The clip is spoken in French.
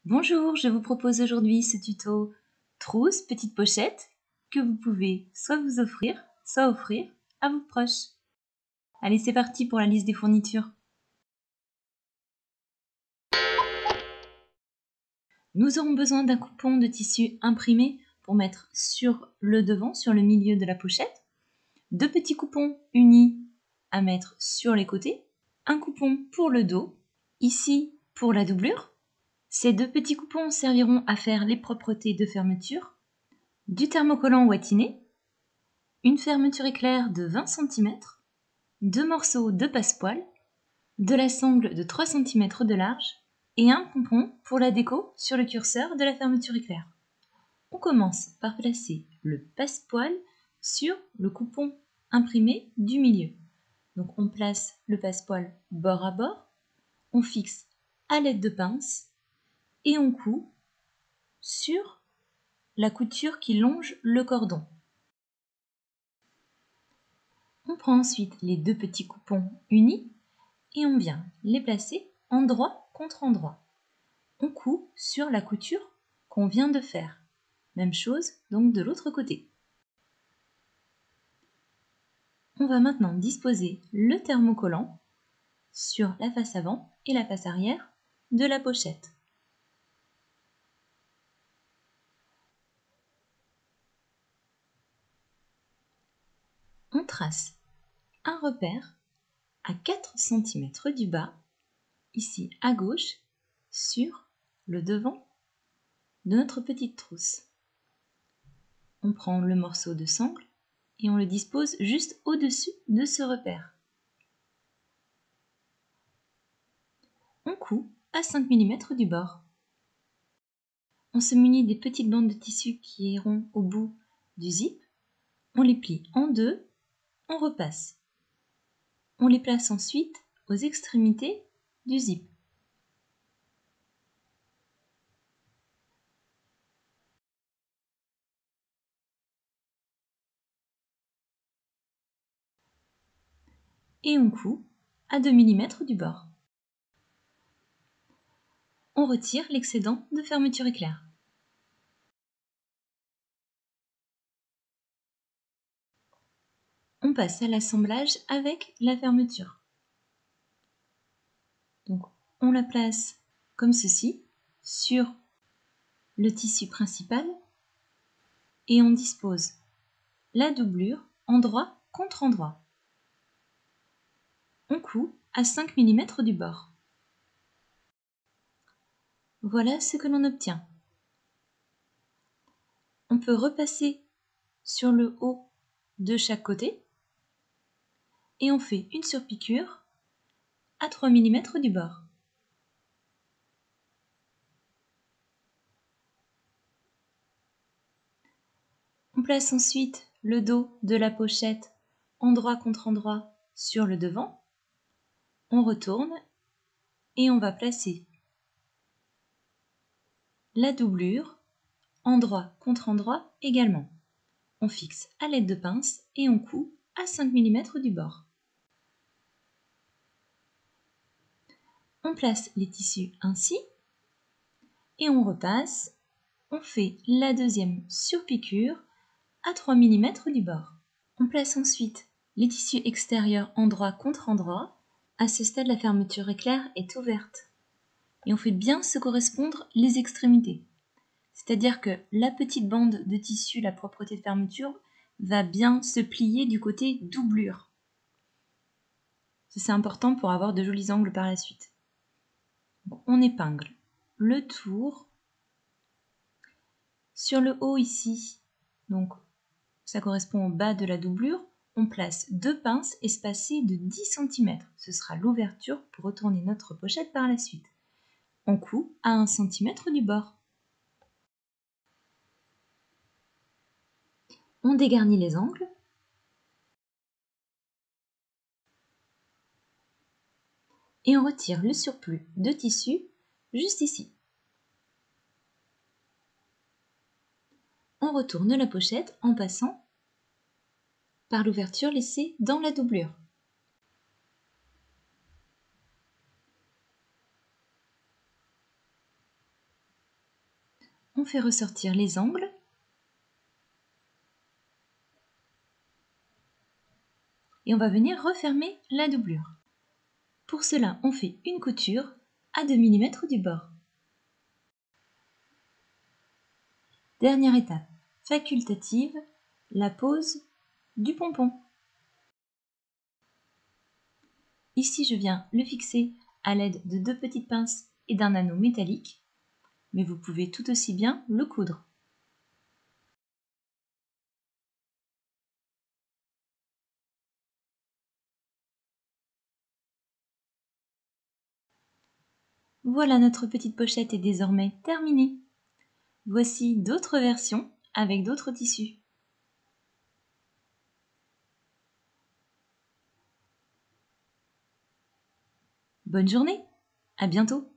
Bonjour, je vous propose aujourd'hui ce tuto trousse petite pochette que vous pouvez soit vous offrir, soit offrir à vos proches. Allez, c'est parti pour la liste des fournitures. Nous aurons besoin d'un coupon de tissu imprimé pour mettre sur le devant, sur le milieu de la pochette, deux petits coupons unis à mettre sur les côtés, un coupon pour le dos, ici pour la doublure. Ces deux petits coupons serviront à faire les propretés de fermeture, du thermocollant ouatiné, une fermeture éclair de 20 cm, deux morceaux de passepoil, de la sangle de 3 cm de large et un pompon pour la déco sur le curseur de la fermeture éclair. On commence par placer le passepoil sur le coupon imprimé du milieu. Donc on place le passepoil bord à bord, on fixe à l'aide de pince et on coud sur la couture qui longe le cordon. On prend ensuite les deux petits coupons unis et on vient les placer endroit contre endroit. On coud sur la couture qu'on vient de faire. Même chose donc de l'autre côté. On va maintenant disposer le thermocollant sur la face avant et la face arrière de la pochette. On trace un repère à 4 cm du bas, ici à gauche, sur le devant de notre petite trousse. On prend le morceau de sangle et on le dispose juste au-dessus de ce repère. On coud à 5 mm du bord. On se munit des petites bandes de tissu qui iront au bout du zip. On les plie en deux, on repasse. On les place ensuite aux extrémités du zip. Et on coud à 2 mm du bord. On retire l'excédent de fermeture éclair. On passe à l'assemblage avec la fermeture. Donc on la place comme ceci sur le tissu principal et on dispose la doublure endroit contre endroit. On coud à 5 mm du bord. Voilà ce que l'on obtient. On peut repasser sur le haut de chaque côté et on fait une surpiqûre à 3 mm du bord. On place ensuite le dos de la pochette endroit contre endroit sur le devant. On retourne et on va placer la doublure endroit contre endroit également. On fixe à l'aide de pince et on coud à 5 mm du bord. On place les tissus ainsi et on repasse. On fait la deuxième surpiqûre à 3 mm du bord. On place ensuite les tissus extérieurs endroit contre endroit. À ce stade, la fermeture éclair est ouverte. Et on fait bien se correspondre les extrémités. C'est-à-dire que la petite bande de tissu, la propreté de fermeture, va bien se plier du côté doublure. C'est important pour avoir de jolis angles par la suite. Bon, on épingle le tour. Sur le haut ici, donc ça correspond au bas de la doublure, on place deux pinces espacées de 10 cm. Ce sera l'ouverture pour retourner notre pochette par la suite. On coud à 1 cm du bord. On dégarnit les angles. Et on retire le surplus de tissu juste ici. On retourne la pochette en passant par l'ouverture laissée dans la doublure. on fait ressortir les angles. Et on va venir refermer la doublure. Pour cela, on fait une couture à 2 mm du bord. Dernière étape facultative, la pose du pompon. Ici, je viens le fixer à l'aide de 2 petites pinces et d'un anneau métallique, mais vous pouvez tout aussi bien le coudre. Voilà, notre petite pochette est désormais terminée. Voici d'autres versions avec d'autres tissus. Bonne journée, à bientôt!